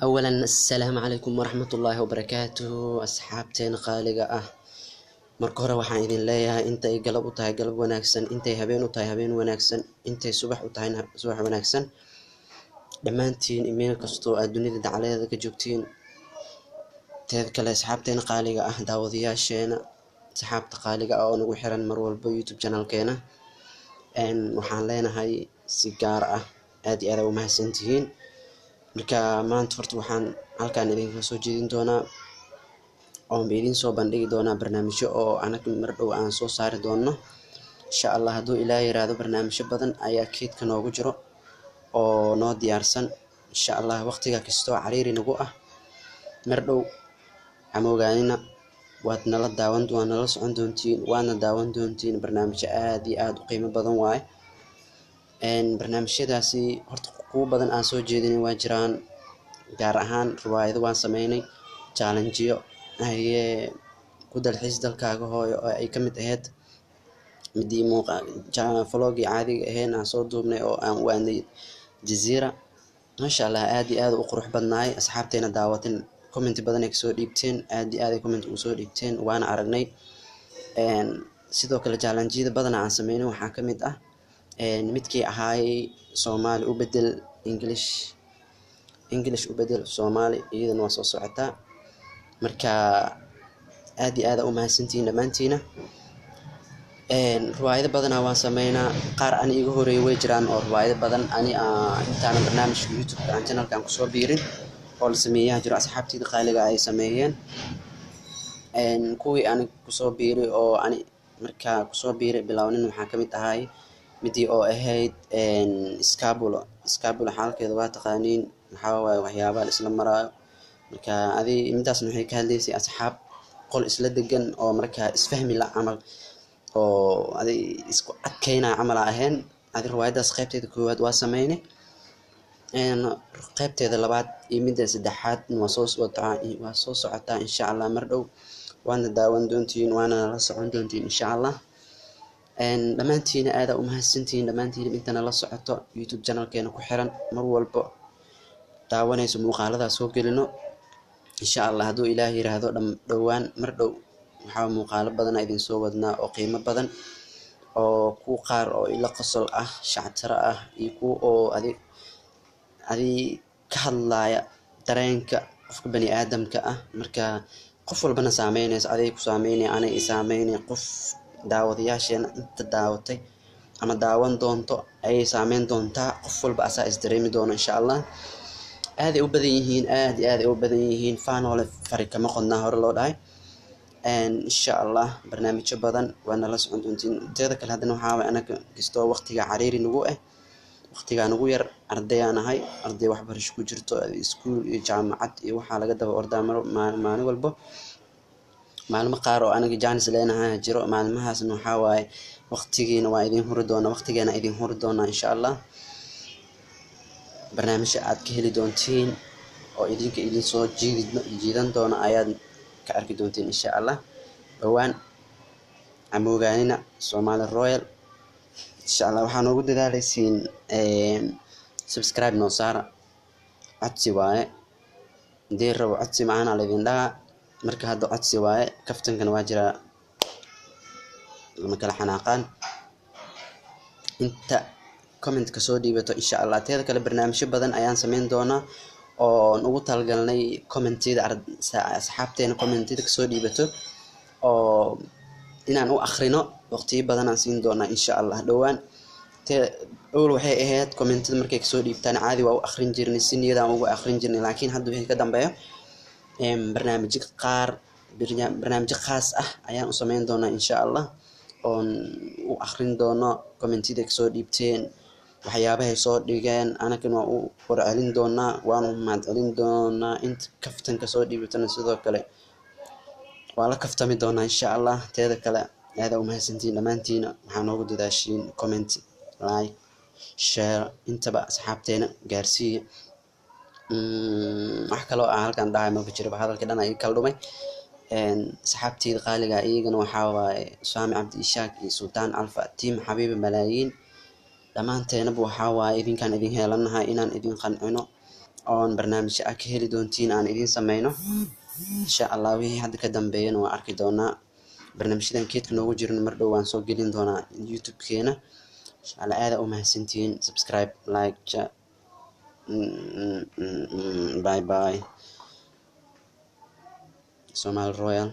أولا السلام عليكم ورحمة الله وبركاته أصحابتين خالقة marka hore waxaan idin leeyahay intay galab u tahay galab wanaagsan intay habeen u tahay habeen wanaagsan intay subax u tahay subax wanaagsan dhammaantiin meel kastoo aad dunida dacaladeeda ka joogtiin teed kale asxaabteena qaaliga ah daawadayaasheena asxaabta qaaliga ah oo nagu xiran mar walba YouTube channelkeena waxaan leenahay si gaar ah aad iyo aad u mahadsantihiin marka maanta horta waxaan halkaan idinka soo jeedin doonaa oo idin soo bandhigi doonaa barnaamijyo oo anaga mar dhow aan soo saari doono insha Allah hadduu Ilaahay yiraahdo barnaamijyo badan ayaa keedka noogu jiro oo noo diyaarsan insha Allah waqtiga kastoo cariiri nagu ah mar dhow ama ogaanina waad nala socon doontiin waana daawan doontiin barnaamijyo aad iyo aad u qiimo badan waaye barnaamijyadaasi horta kuwa badan aan soo jeedinay waa jiraan gaar ahaan riwaayado waan sameynay challenge-yo ku dalxiis dalkaaga hooyo oo ay kamid ahayd midii vlog caadiga ahayn aan soo duubnay oo aan u aanay Jazeera masha Allah aad iyo aad u qurux badnaay asxaabteena daawatan comment badan ay soo dhiibteen aad iyo aad ay comment u soo dhiibteen waana aragnay sidoo kale challenge-yada badan aan sameynay waxaa kamid ah midkii ahaay Soomaali u bedel English u bedel Soomaali iyadana waa soo socotaa marka aad iyo aad u mahadsantiin dhamaantiina riwaayado badan waan sameynaa qaar aan iga horeeyay way jiraan oo riwaayado badan intaan barnaamijka YouTube aan channelkan ku soo biirin oo la sameeyay jiro asxaabtayda qaaliga ay sameeyeen kuwii aan ku soo biiray oo marka ku soo biiray bilownin waxaa kamid ahay midii oo ahayd iskaabula xaalkeeda waa taqaaniin maxaa waaye waxyaabaha isla maraayo marka midaasna waxay ka hadlaysay asxaab qol isla degan oo marka isfahmi la camal oo isku adkeynaa camal ahayn riwaayadaas qaybteeda koowaad waa sameynay qaybteeda labaad iyo midda saddexaad waa soo socotaa insha Allah mar dhow waana daawan doontiin waana la socon doontiin insha Allah dhamaantiina aad u mahadsantiin dhamaantiin intana la socoto YouTube channelkeena ku xiran mar walba daawanayso muuqaalada soo gelino insha Allah hadduu Ilaahay yiraahdo dhawaan mar dhow waxaa muuqaalo badan idin soo wadnaa oo qiimo badan oo ku qaar oo ila qosol ah shactara ah iyo ku oo ka hadlaya dareenka qofka bani aadamka ah marka qof walbana saameynaysa ku saameynay anay saameynay qof daawadayaasheena inta daawatay ama daawan doonto ay saameyn doontaa qof walba asaa isdareemi doono insha Allah aad ay u badan yihiin aad iyo aad ay u badan yihiin faanole fari kama qodnaa hore loo dhahay insha Allah barnaamijyo badan waana la socon doontiin teeda kale hadana waxaa waay anaga kastoo waqtiga cariiri nagu waqtiga nagu yar ardayaan ahay arday waxbarasho ku jirto iskuul iyo jaamacad iyo waxaa laga daba ordaa maalin walba maalmo qaar oo anaga jaanis leenahay jiro maalmahaasna waxaa waaye waqtigeena idin huri doona insha Allah barnaamijyo aad ka heli doontiin oo idin soo jiidan doona ayaad ka arki doontiin insha Allah dhawaan ama ogaanina Somali Royal insha Allah waxaan ugu dadaalaysiin subscribe noo saara codsi waaye hadii rabo codsi macana leedin dhaha marka hadda codsi waaye kaftankana waa jira lama kala xanaaqaan inta comment ka soo dhiibato insha Allah teeda kale barnaamijyo badan ayaan sameyn doonaa oo ugu talgalnay commentida asxaabteena commentida ka soo dhiibato oo inaan u akhrino waqtiyo badan aan siin doonaa insha Allah dhawaan awal waxay ahayd commentida markay ka soo dhiibtaan caadi waa u akhrin jirnay si niyada aan ugu akhrin jirnay laakiin hadda wixii ka dambeeyo barnaamijyo khaas ah ayaan u sameyn doonaa insha Allah oo u akhrin doono commentida ka soo dhiibteen waxyaabahay soo dhigeen anagana waa u warcelin doonaa waana mahadcelin doonaa inta kaftanka soo dhiibatana sidoo kale waa la kaftami doonaa insha Allah teeda kale aad u mahadsantiin dhamaantiina waxaan noogu dadaashiin comment like share intaba asxaabteena gaarsiiya wax kale oo halkan dhahay ma jiro hadalka dhan ay kala dhumay asxaabtayda qaaliga iyagana waxaa waaye Saami Cabdi Ishaaq iyo Sultaan Alfa team Habiib Malaayiin dhamaanteena waxaa waaye idinkaan idin heelanahay inaan idin qancino oon barnaamijyo ka heli doontiin aan idiin sameyno insha allah. wixii hadda ka dambeeyana waa arki doonaa. barnaamijyadan keedka noogu jirin mar dhow waan soo gelin doonaa youtube-keena insha allah. aada u mahadsantihiin. subscribe, like, share. Bye bye. Somali Royal.